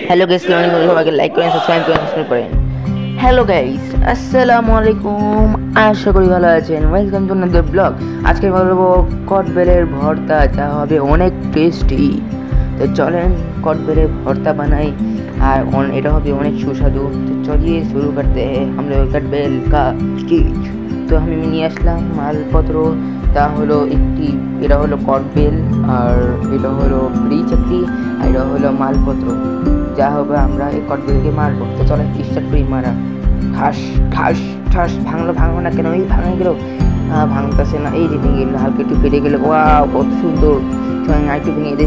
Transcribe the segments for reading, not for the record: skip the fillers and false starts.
Hello guys, সবাইকে like করেন, subscribe করেন। হ্যালো গাইস, আসসালামু আলাইকুম। আশা করি ভালো আছেন। Welcome to another blog. আজকে বলবো কটবেলের ভর্তা, যা হবে অনেক টেস্টি। তো চলেন কটবেলের ভর্তা বানাই, আর এটা হবে অনেক সুস্বাদু। তো চলিয়ে শুরু করতে हम लोग कटबेल का स्टीच। তো আমি নিয়ে আসলাম মালপত্র। তা হলো এটা হলো কটবেল, আর এটা হলো ব্রিজ একটি, আর এটা হলো মালপত্র। যা হবে আমরা এই কটবেলকে মারবো। তো চলো স্টার্ট করি মারা। ঠাস ঠাস ঠাস। ভাঙলো না কেন? এই ভাঙে গেল। ভাঙতেছে না, এই যে ভেঙে গেল, হালকা একটু ফেটে গেলে। ওয়াও, কত সুন্দর। একটু ভেঙে দে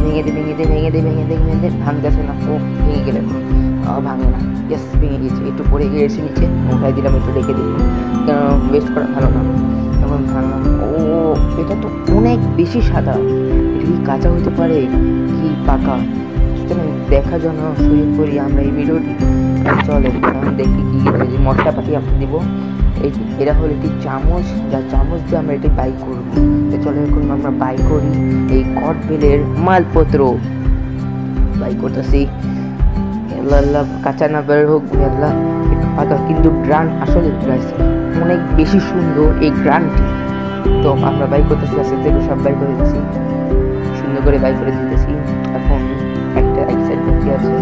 ভাঙতেছে না। ও ভেঙে গেলে ভাঙে না। ইয়েস, ভেঙে গেছে। একটু পরে গিয়েছে নিচে, উঠাই দিলাম, একটু রেখে দিলাম, কেন ওয়েস্ট করা ভালো না। তখন ভাঙলাম। ও, এটা তো অনেক বেশি সাদা। এটা কি কাঁচা হতে পারে কি পাকা? দেখার জন্য শুরু করি আমরা এই ভিডিওটি। চলে এখন দেখি কি মশলাপাতি আমরা দিব। এই যে এরা হলো একটি চামচ, যা চামচ দিয়ে আমরা এটি বাই করবো। তো চলে এখন আমরা বাই করি এই কটবেলের মালপত্র। বাই করতেছি। আল্লাহ, কাঁচা না বের হোক, আল্লাহ পাকা। কিন্তু গ্রান আসলে অনেক বেশি সুন্দর এই গ্রানটি। তো আমরা বাই করতেছি, আস্তে থেকে সব বাই করে দিতেছি, সুন্দর করে বাই করে দিতেছি। এখন একটা এক সাইড বাকি আছে,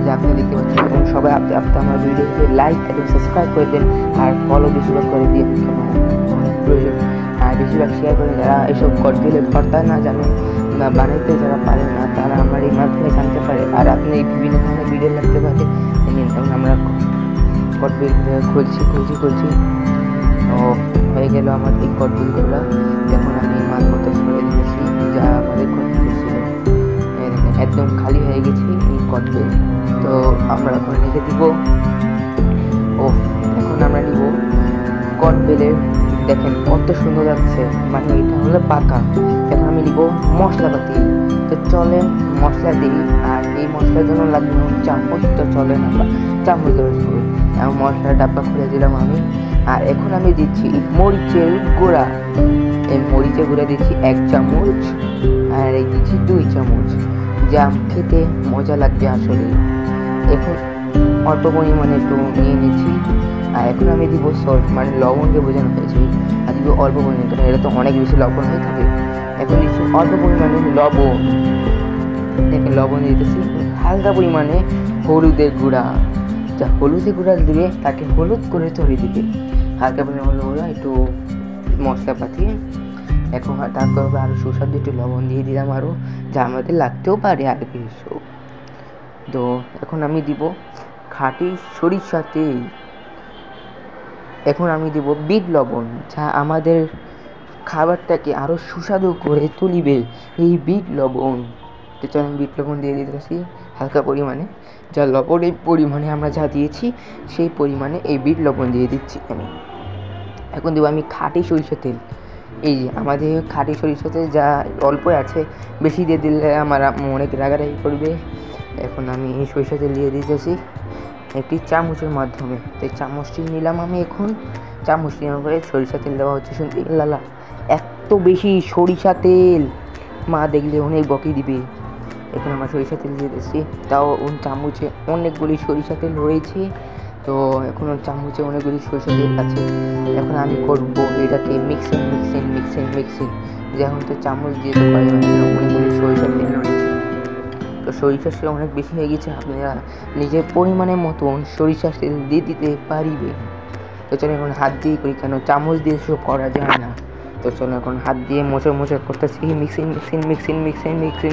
যা আপনি দেখতে পাচ্ছেন। এবং সবাই আপনি আমার ভিডিওতে লাইক এবং সাবস্ক্রাইব করে দেন, আর ফলো বেশিরভাগ করে দিয়ে অনেক প্রয়োজন। আর বেশিরভাগ শেয়ার করেন। যারা এসব কটবেলের ভর্তা না জানেন বা বানাইতে যারা পারেন না, তারা আমার এই মাধ্যমে জানতে পারে। আর আপনি এই বিভিন্ন ধরনের ভিডিও লাগতে পারে। তখন আমরা কটবেল খুলছি। ও হয়ে গেল আমার এই কটবেলগুলো। এখন আমি মালপত্র সরে দিয়েছি, যা আমাদের কটবেল ছিল একদম খালি হয়ে গেছে এই কটবেল। তো আমরা এখন রেখে দিব। ও এখন আমরা নিব কটবেলের, দেখেন কত সুন্দর লাগছে, মানে এটা হলো পাকা। এখন আমি নিব মশলাপাতি। তো চলেন মশলা দিই। আর এই মশলার জন্য লাগবে চামচ। তো চলেন আমরা চামচ ব্যবহার করি। এবং মশলার ডাব্বা খুলে দিলাম আমি। আর এখন আমি দিচ্ছি মরিচের গুঁড়া। এই মরিচের গুঁড়া দিচ্ছি 1 চামচ, আর এই দিচ্ছি 2 চামচ, যা খেতে মজা লাগবে আসলে। এখন অল্প পরিমাণে একটু নিয়ে নিচ্ছি। আর এখন আমি দিব সল্ট, মানে লবণকে বোঝানো হয়েছে। আর দিব অল্প পরিমাণে, কারণ এটা তো অনেক বেশি লবণ হয়ে থাকে। এখন দিচ্ছি অল্প পরিমাণে লবণ। দেখেন লবণ দিতেছি। হালকা পরিমাণে হলুদের গুঁড়া, যা হলুদের গুঁড়া দিবে তাকে হলুদ করে তৈরি দিবে। হালকা পরিমাণে হলুদ গুঁড়া, একটু মশলাপাতি। এখন তারপর আরও সুস্বাদু একটু লবণ দিয়ে দিলাম আরও, যা আমাদের লাগতেও পারে আর কিছু। তো এখন আমি দিব খাঁটি সরিষার তেল। এখন আমি দিব বিট লবণ, যা আমাদের খাবারটাকে আরও সুস্বাদু করে তুলিবে, এই বিট লবণ। তো চলেন বিট লবণ দিয়ে দিতেছি হালকা পরিমাণে। যা লবণের পরিমাণে আমরা যা দিয়েছি সেই পরিমাণে এই বিট লবণ দিয়ে দিচ্ছি আমি। এখন দেবো আমি খাঁটি সরিষার তেল। এই যে আমাদের খাঁটি সরিষার তেল, যা অল্প আছে, বেশি দিয়ে দিলে আমার অনেক রাগারাগি করবে। এখন আমি সরিষার তেল দিয়ে দিতেছি একটি চামচের মাধ্যমে। তো চামচটি নিলাম আমি। এখন চামচটি নেওয়ার পরে সরিষা তেল দেওয়া হচ্ছে। শুনতে লালা, এত বেশি সরিষা তেল, মা দেখলে অনেক বকি দিবে। এখন আমার সরিষা তেল দিয়ে দিচ্ছি, তাও চামচে অনেকগুলি সরিষা তেল রয়েছে। তো এখন চামচে অনেকগুলি সরিষা তেল আছে। এখন আমি করবো এটাকে মিক্সিং। যেমন তো চামচ দিয়ে তো করে অনেকগুলি সরিষা তেল রয়েছে। তো সরিষার তেল অনেক বেশি হয়ে গেছে, আপনারা নিজের পরিমাণের মতন সরিষার তেল দিয়ে দিতে পারিবে। তো চলো এখন হাত দিয়ে করি, কেন চামচ দিয়ে সব করা যায় না। তো চলো এখন হাত দিয়ে মোচড় করতেছি।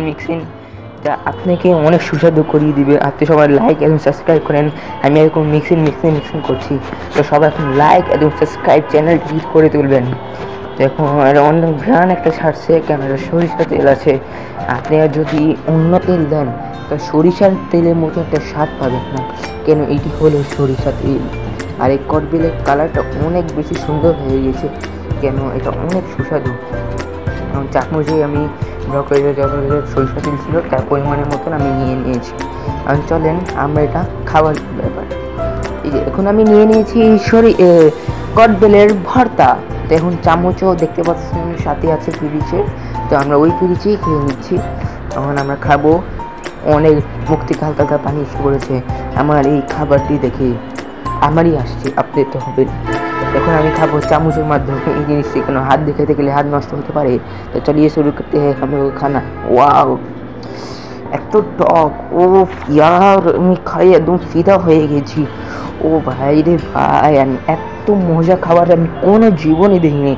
মিক্সিং, যা আপনাকে অনেক সুস্বাদু করিয়ে দিবে। আপনি সবাই লাইক এবং সাবস্ক্রাইব করেন। আমি এরকম মিক্সিং করছি। তো সবাই এখন লাইক এবং সাবস্ক্রাইব চ্যানেলটি করে তুলবেন। তো এখন অনেক ঘ্রাণ একটা ছাড়ছে, কেন সরিষার তেল আছে। আপনারা যদি অন্য তেল দেন তো সরিষার তেলের মতো একটা স্বাদ পাবেন না, কেন এটি হলো সরিষা তেল। আর এই কটবেলের কালারটা অনেক বেশি সুন্দর হয়ে গেছে, কেন এটা অনেক সুস্বাদু। চামচে আমি সরিষা তেল ছিল তার পরিমাণের মতন আমি নিয়ে নিয়েছি। এখন চলেন আমরা এটা খাবার ব্যাপার। এই যে এখন আমি নিয়ে নিয়েছি কটবেলের ভর্তা। তো এখন চামচও দেখতে পাচ্ছেন সাথে আছে পিরিচের। তো আমরা ওই পিরিচেই খেয়ে নিচ্ছি। তখন আমরা খাবো অনেক মুখ থেকে হালকা হালকা পানি এসে পড়েছে আমার এই খাবারটি দেখে। আমারই আসছে, আপনি তো হবে। এখন আমি খাবো চামচের মাধ্যমে এই জিনিসটি, কেন হাত দিয়ে খেতে গেলে হাত নষ্ট হতে পারে। তো চলিয়ে শুরু করতে হয় हम लोग खाना। ওয়াও, এত টক! ও ইয়ার, আমি খাই একদম ফিদা হয়ে গেছি। ও ভাই রে ভাই, আমি এত মজা খাবার আমি কোনো জীবনে দেখিনি।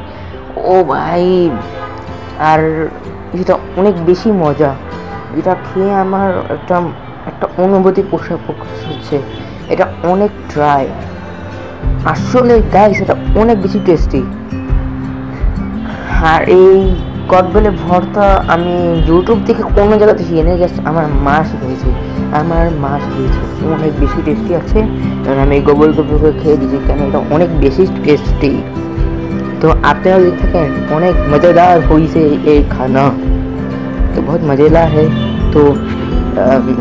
ও ভাই, আর এটা অনেক বেশি মজা। এটা খেয়ে আমার একটা একটা অনুভূতি প্রকাশ হচ্ছে। এটা অনেক ড্রাই, আসলে গাইস এটা অনেক বেশি টেস্টি। আর এই কদবেলের ভর্তা আমি ইউটিউব থেকে কোনো জায়গাতে শিখে নেই, জাস্ট আমার মা শিখিয়েছে। অনেক বেশি টেস্টি আছে, কারণ আমি গোবল করে খেয়ে দিয়েছি, কেন এটা অনেক বেশি টেস্টি। তো আপনারা যদি থাকেন, অনেক মজাদার হয়েছে এই খানা, তো বহুত মজাদার है। তো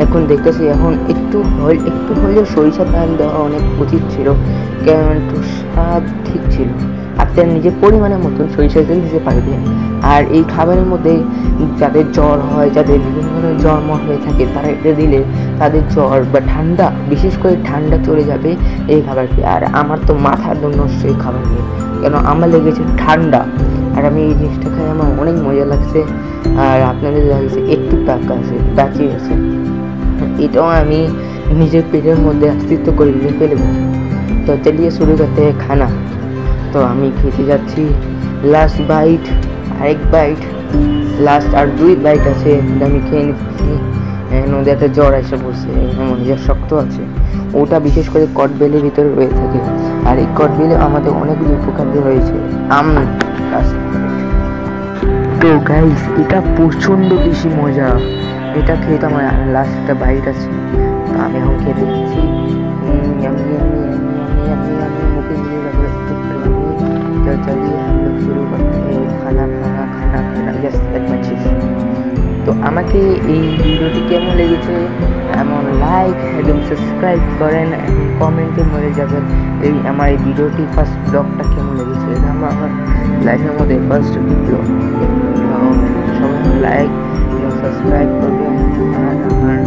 এখন দেখতেছি এখন একটু হলেও সরিষা তেল দেওয়া অনেক উচিত ছিল, কারণ একটু স্বাদ ঠিক ছিল। আপনার নিজের পরিমাণের মতন সরিষা তেল দিতে পারবেন। আর এই খাবারের মধ্যে যাদের জ্বর হয়, যাদের বিভিন্ন ধরনের জ্বর হয়ে থাকে, তারা এটা দিলে তাদের জ্বর বা ঠান্ডা, বিশেষ করে ঠান্ডা চলে যাবে এই খাবার খেয়ে। আর আমার তো মাথা একদম নষ্ট এই খাবার নিয়ে, কেন আমার লেগেছে ঠান্ডা। আর আমি এই জিনিসটা খাই, আমার অনেক মজা লাগছে। আর আপনাদের লাগছে একটু টাকা আছে, বাঁচিয়ে আছে, এটাও আমি নিজের পেটের মধ্যে अस्तित्व করে নিয়ে ফেলবো। তো চলিয়ে শুরু করতে খানা। তো আমি খেতে যাচ্ছি লাস্ট বাইট, আরেক বাইট, লাস্ট আর 2 বাইট আছে, আমি খেয়ে নিচ্ছি। নদী একটা জ্বর এসে বসে, যা শক্ত আছে, ওটা বিশেষ করে কটবেলের ভিতরে রয়ে থাকে। আর এই কটবেলে আমাদের অনেকগুলো উপকার রয়েছে। তো গাইস, এটা প্রচণ্ড বেশি মজা। এটা খেয়ে তো আমার লাস্ট একটা বাইট আছে, তো আমি এখন খেতে দিচ্ছি। मुझे तो चलिए हम लोग शुरू करते हैं खाना खाना खाना खाना जस्ट दैट मच। তো আমাকে এই ভিডিওটি কেমন লেগেছে এমন লাইক এবং সাবস্ক্রাইব করেন, এবং কমেন্টে বলে যাবেন এই আমার এই ভিডিওটি ফার্স্ট ব্লগটা কেমন লেগেছে। এটা আমার লাইফের মধ্যে ফার্স্ট ভিডিও। সবাই লাইক এবং সাবস্ক্রাইব করবেন। আর আমার